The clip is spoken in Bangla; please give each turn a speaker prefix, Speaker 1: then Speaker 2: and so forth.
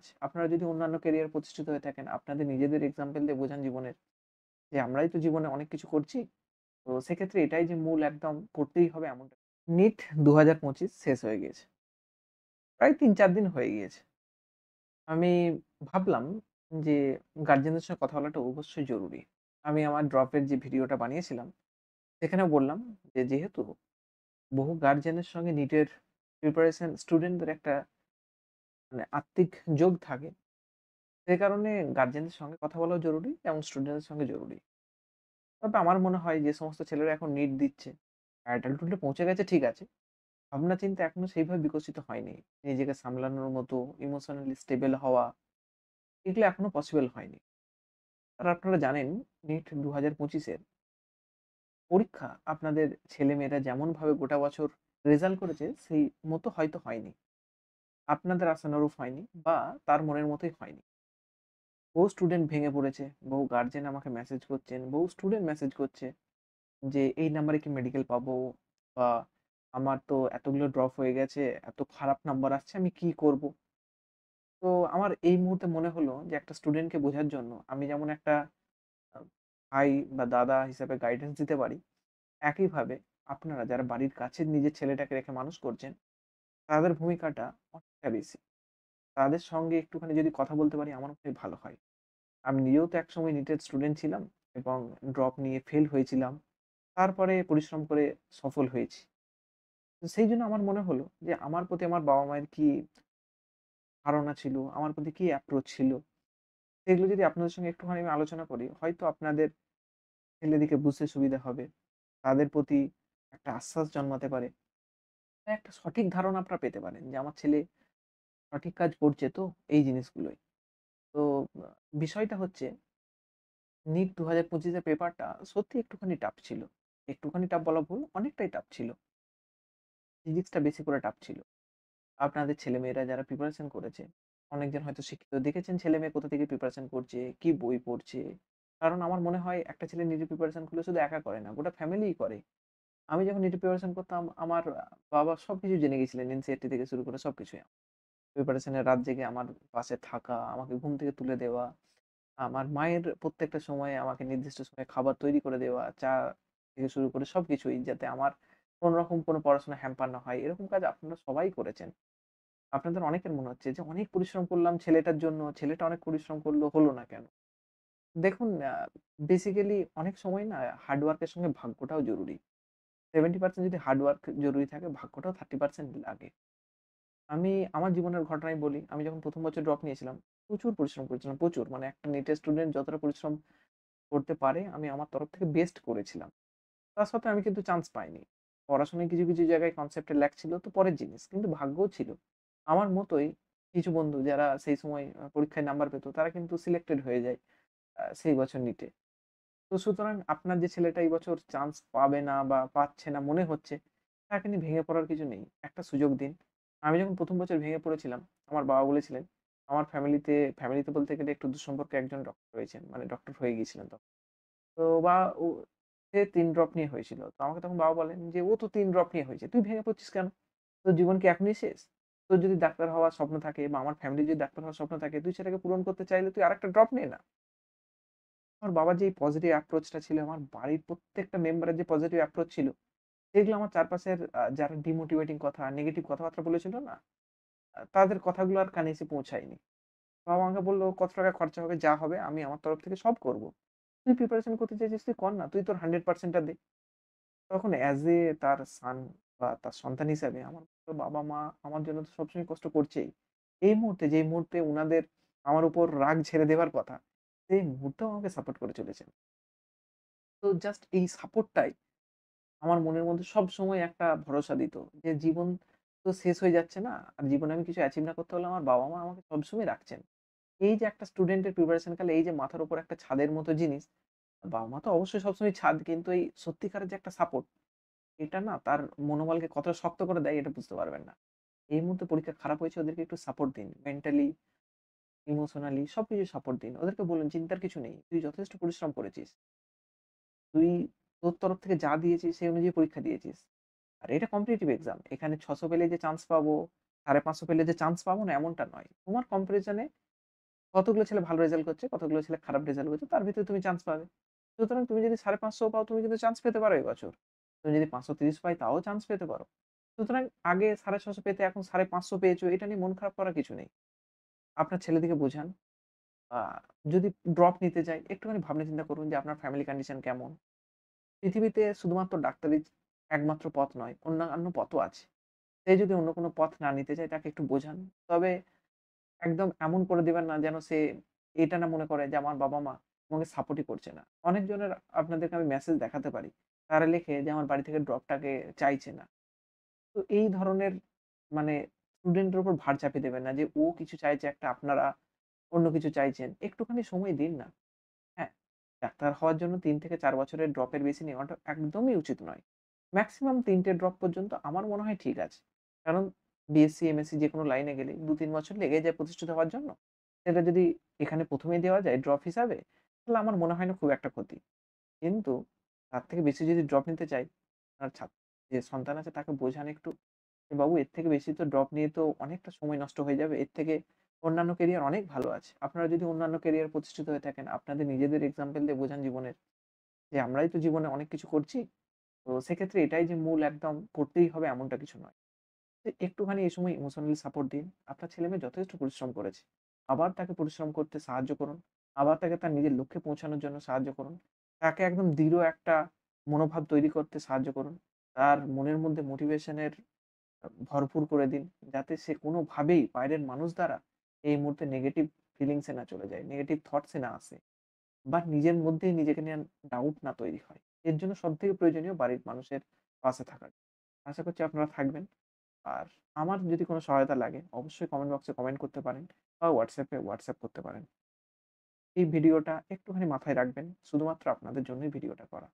Speaker 1: কাজ। আপনারা যদি অন্যান্য ক্যারিয়ার প্রতিষ্ঠিত হয়ে থাকেন, আপনাদের নিজেদের এক্সাম্পল দিয়ে বোঝান জীবনের যে আমরাই তো জীবনে অনেক কিছু করছি। তো সেক্ষেত্রে এটাই যে মূল একদম করতেই হবে এমনটা। নিট ২০২৫ শেষ হয়ে গিয়েছে। প্রায় ৩-৪ দিন হয়ে গিয়েছে। আমি ভাবলাম যে গার্ডিয়ানদের সঙ্গে কথা বলাটা অবশ্যই জরুরি। আমি আমার ড্রপের যে ভিডিওটা বানিয়েছিলাম, সেখানেও বললাম যে যেহেতু বহু গার্ডিয়ানের সঙ্গে নিটের প্রিপারেশন স্টুডেন্টদের একটা মানে আত্মিক যোগ থাকে। সে কারণে গার্ডিয়ানদের সঙ্গে কথা বলাও জরুরি এবং স্টুডেন্টদের সঙ্গে জরুরি। তবে আমার মনে হয় যে সমস্ত ছেলেরা এখন নিট দিচ্ছে, অ্যাডাল্টহুড এ পৌঁছে গেছে ঠিক আছে। ভাবনা চিন্তা এখনো সেইভাবে বিকশিত হয়নি। নিজেকে সামলানোর মতো ইমোশনালি স্টেবল হওয়া, এগুলো এখনো পসিবল হয়নি। আর আপনারা জানেন নিট ২০২৫ এর পরীক্ষা আপনাদের ছেলেমেয়েরা যেমনভাবে গোটা বছর রেজাল্ট করেছে, সেই মতো হয়তো হয়নি। আপনাদের আশানুরূপ হয়নি বা তার মনের মতোই হয়নি। বহু স্টুডেন্ট ভেঙে পড়েছে, বহু গার্ডিয়ান আমাকে মেসেজ করছেন, বহু স্টুডেন্ট মেসেজ করছে যে, "এই নাম্বারে কি মেডিকেল পাবো?" বা "আমার তো এতগুলো ড্রপ হয়ে গেছে, এত খারাপ নাম্বার আসছে, আমি কি করব?" তো আমার এই মুহূর্তে মনে হলো যে একটা স্টুডেন্টকে বোঝার জন্য আমি যেমন একটা আ ভাই বা দাদা হিসেবে গাইডেন্স দিতে পারি, একইভাবে আপনারা যারা বাড়ির কাছের নিজের ছেলেটাকে রেখে মানুষ করছেন, তাদের ভূমিকাটা অনেকটা বেশি। তাদের সঙ্গে একটুখানি যদি কথা বলতে পারি আমার মনে হয় ভালো হয়। আমি নিজেও তো একসময় নিটের স্টুডেন্ট ছিলাম এবং ড্রপ নিয়ে ফেল হয়েছিলাম। তারপরে পরিশ্রম করে সফল হয়েছি। তো সেইজন্য আমার মনে হলো যে আমার প্রতি আমার বাবা-মায়ের কি ধারণা ছিল, আমার প্রতি কি অ্যাপ্রোচ ছিল, সেগুলো যদি আপনাদের সঙ্গে একটুখানি আমি আলোচনা করি, হয়তো আপনাদের ছেলেদিকে বুঝতে সুবিধা হবে। তাদের প্রতি একটা আশ্বাস জন্মাতে পারে। একটা সঠিক ধারণা আপনারা পেতে পারেন যে আমার ছেলে সঠিক কাজ করছে তো এই জিনিসগুলোই। তো আ বিষয়টা হচ্ছে নিট ২০২৫ এর পেপারটা সত্যিই একটুখানি টাফ ছিল। একটুখানি টাফ বলা ভুল, অনেকটাই টাফ ছিল। ফিজিক্সটা বেশি করে টাফ ছিল। আপনাদের ছেলেমেয়েরা যারা প্রিপারেশন করেছে, অনেকজন হয়তো শিক্ষিত। দেখেছেন ছেলেমেয়ে কোথা থেকে প্রিপারেশন করছে, কি বই পড়ছে। কারণ আমার মনে হয় একটা ছেলে নিজে প্রিপারেশন করলে শুধু একা করে না, গোটা ফ্যামিলিই করে। আমি যখন নিটে প্রিপারেশন করতাম, আমার বাবা সবকিছু জেনে গেছিলেন এনসিইআরটি থেকে শুরু করে সবকিছুই। প্রিপারেশন এর রাত জেগে আমার পাশে থাকা, আমাকে ঘুম থেকে তুলে দেওয়া, আমার মায়ের প্রত্যেকটা সময়ে আমাকে নির্দিষ্ট সময়ে খাবার তৈরি করে দেওয়া, চা থেকে শুরু করে সবকিছুই যাতে আমার কোন রকম কোনো পড়াশোনা হ্যাম্পার না হয়। এরকম কাজ আপনারা সবাই করেছেন। আপনাদের অনেকের মনে হচ্ছে যে অনেক পরিশ্রম করলাম ছেলেটার জন্য, ছেলেটা অনেক পরিশ্রম করলো, হলো না কেন? দেখুন বেসিক্যালি অনেক সময় না হার্ড ওয়ার্ক এর সঙ্গে ভাগ্যটাও জরুরি। 70% যদি হার্ড ওয়ার্ক জরুরি থাকে, ভাগ্যটাও 30% লাগে। আমি আমার জীবনের ঘটনাই বলি। আমি যখন ১ম বছর ড্রপ নিয়েছিলাম, প্রচুর পরিশ্রম করেছিলাম, প্রচুর। মানে একটা নিটের স্টুডেন্ট যতটা পরিশ্রম করতে পারে, আমি আমার তরফ থেকে বেস্ট করেছিলাম। তা সত্ত্বেও আমি কিন্তু চান্স পাইনি। পড়াশোনায় কিছু জায়গায় কনসেপ্টে ল্যাক ছিল তো পরের জিনিস। কিন্তু ভাগ্যও ছিল। আমার মতোই কিছু বন্ধু যারা সেই সময় পরীক্ষায় নাম্বার পেত, তারা কিন্তু সিলেক্টেড হয়ে যায় সেই বছর নিটে। তো সুতরাং আপনার যে ছেলেটা এই বছর চান্স পাবে না বা পাচ্ছে না মনে হচ্ছে, তাকে নিয়ে ভেঙে পড়ার কিছু নেই। একটা সুযোগ দিন। আমি যখন ১ম বছর ভেঙে পড়েছিলাম, আমার বাবা বলেছিলেন, আমার ফ্যামিলিতে বলতে গেলে একটু দূরসম্পর্কে একজন ডক্টর হয়েছেন। মানে ডক্টর হয়ে গিয়েছিলেন তখন। তো বা ও সে ৩ ড্রপ নিয়ে হয়েছিল। তো আমাকে তখন বাবা বলেন যে, "ও তো ৩ ড্রপ নিয়ে হয়েছে। তুই ভেঙে পড়ছিস কেন? তোর জীবন কি এখনই শেষ? তোর যদি ডাক্তার হওয়ার স্বপ্ন থাকে বা আমার ফ্যামিলির যদি ডাক্তার হওয়ার স্বপ্ন থাকে, তুই সেটাকে পূরণ করতে চাইলে তুই আরেকটা ড্রপ নে না।" আমার বাবার যে এই পজিটিভ অ্যাপ্রোচটা ছিল, আমার বাড়ির প্রত্যেকটা মেম্বারের যে পজিটিভ অ্যাপ্রোচ ছিল, সেগুলো আমার চারপাশের যারা ডিমোটিভেটিং কথা, নেগেটিভ কথাবার্তা বলেছিল না, তাদের কথাগুলো আর কানে এসে পৌঁছায়নি। বাবা আমাকে বলল, "কত টাকা খরচা হবে, যা হবে আমি আমার তরফ থেকে সব করব। তুই প্রিপারেশন করতে চাইছিস তুই কর না। তুই তোর 100% টা দে।" তখন অ্যাজ এ তার সন বা তার সন্তান হিসাবে আমার বাবা-মা আমার জন্য তো সবসময় কষ্ট করছেই। এই মুহূর্তে যেই মুহূর্তে উনাদের আমার উপর রাগ ঝেড়ে দেওয়ার কথা, সেই মুহূর্তেও আমাকে সাপোর্ট করে চলেছেন। তো জাস্ট এই সাপোর্টটাই আমার মনের মধ্যে সবসময় একটা ভরসা দিত যে জীবন তো শেষ হয়ে যাচ্ছে না। আর জীবনে আমি কিছু অ্যাচিভ না করতে পারলে আমার বাবা-মা আমাকে সবসময় রাখছেন। এই যে একটা স্টুডেন্টের প্রিপারেশন কালে এই যে মাথার উপর একটা ছাদের মতো জিনিস, বাবা-মা তো অবশ্যই সবসময় ছাদ কিন্তু এই সত্যিকারের যে একটা সাপোর্ট, এটা না তার মনোবলকে কতটা শক্ত করে দেয় এটা বুঝতে পারবেন না। এই মুহূর্তে পরীক্ষা খারাপ হয়েছে ওদেরকে একটু সাপোর্ট দিন। মেন্টালি, ইমোশনালি সবকিছু সাপোর্ট দিন। ওদেরকে বলুন চিন্তার কিছু নেই। তুই যথেষ্ট পরিশ্রম করেছিস। তুই তোর তরফ থেকে যা দিয়েছিস সেই অনুযায়ী পরীক্ষা দিয়েছিস। আর এটা কম্পিটিটিভ এক্সাম। এখানে ৬০০ পেলেই যে চান্স পাবো 550 পেলে যে চান্স পাবো না এমনটা নয়। তোমার কম্পারিজন এ কতগুলো ছেলে ভালো রেজাল্ট করছে, কতগুলো ছেলে খারাপ রেজাল্ট করছে তার ভিতরে তুমি চান্স পাবে। সুতরাং তুমি যদি 550 পাও তুমি কিন্তু চান্স পেতে পারো এই বছর। তুমি যদি 530 পাই তাও চান্স পেতে পারো। সুতরাং আগে 650 পেতে এখন 550 পেয়েছো এটা নিয়ে মন খারাপ করার কিছু নেই। আপনার ছেলেদিকে বোঝান। আ যদি ড্রপ নিতে চায় একটুখানি ভাবনা চিন্তা করুন যে আপনার ফ্যামিলি কন্ডিশন কেমন? পৃথিবীতে শুধুমাত্র ডাক্তারি একমাত্র পথ নয়, অন্যান্য পথও আছে। সে যদি অন্য কোনো পথ না নিতে চায় তাকে একটু বোঝান। তবে একদম এমন করে দিবেন না যেন সে এটা না মনে করে যে আমার বাবা-মা আমাকে সাপোর্টই করছে না। অনেকজনের আপনাদেরকে আমি মেসেজ দেখাতে পারি। তারা লেখে যে আমার বাড়ি থেকে ড্রপটাকে চাইছে না। তো এই ধরনের মানে স্টুডেন্টের উপর ভার চাপিয়ে দেবেন না যে ও কিছু চাইছে একটা আপনারা অন্য কিছু চাইছেন। একটুখানি সময় দিন না। হ্যাঁ, ডাক্তার হওয়ার জন্য ৩ থেকে ৪ বছরের ড্রপের বেশি নেওয়াটা একদমই উচিত নয়। মেক্সিমাম ৩ টে ড্রপ পর্যন্ত আমার মনে হয় ঠিক আছে। কারণ বিএসসি, এমএসসি যেকোনো লাইনে গেলেই ২-৩ বছর লেগে যায় প্রতিষ্ঠিত হওয়ার জন্য। সেটা যদি এখানে ১ম এই দেওয়া যায় ড্রপ হিসাবে, তাহলে আমার মনে হয় না খুব একটা ক্ষতি। কিন্তু তার থেকে বেশি যদি ড্রপ নিতে চায়, আপনার যে সন্তান আছে তাকে বোঝান একটু যে, "বাবু এর থেকে বেশি তো ড্রপ নিয়ে তো অনেকটা সময় নষ্ট হয়ে যাবে। এর থেকে অন্যান্য কেরিয়ার অনেক ভালো আছে। আপনারা যদি অন্যান্য কেরিয়ারে প্রতিষ্ঠিত হয়ে থাকেন, আপনাদের নিজেদের এক্সাম্পল দিয়ে বোঝান জীবনের যে, আমরাই তো জীবনে অনেক কিছু করছি। তো সেক্ষেত্রে এটাই যে মূল একদম করতেই হবে এমনটা কিছু নয়।" তো একটুখানি এই সময় ইমোশনালি সাপোর্ট দিন। আপনার ছেলেমেয়ে যথেষ্ট পরিশ্রম করেছে। আবার তাকে পরিশ্রম করতে সাহায্য করুন। আবার তাকে তার নিজের লক্ষ্যে পৌঁছানোর জন্য সাহায্য করুন। তাকে একদম দৃঢ় একটা মনোভাব তৈরি করতে সাহায্য করুন। তার মনের মধ্যে মোটিভেশন এর ভরপুর করে দিন। যাতে সে কোনোভাবেই বাইরের মানুষ দ্বারা এই মুহূর্তে নেগেটিভ ফিলিংস এ না চলে যায়, নেগেটিভ থটস এ না আসে। বা নিজের মধ্যেই নিজেকে নিয়ে ডাউট না তৈরি হয়। এর জন্য সবথেকে প্রয়োজনীয় বাড়ির মানুষের পাশে থাকা। আশা করছি আপনারা থাকবেন। আর আমার যদি কোনো সহায়তা লাগে অবশ্যই কমেন্ট বক্সে কমেন্ট করতে পারেন বা হোয়াটসঅ্যাপ করতে পারেন। এই ভিডিওটা একটুখানি মাথায় রাখবেন। শুধুমাত্র আপনাদের জন্যই ভিডিওটা করা।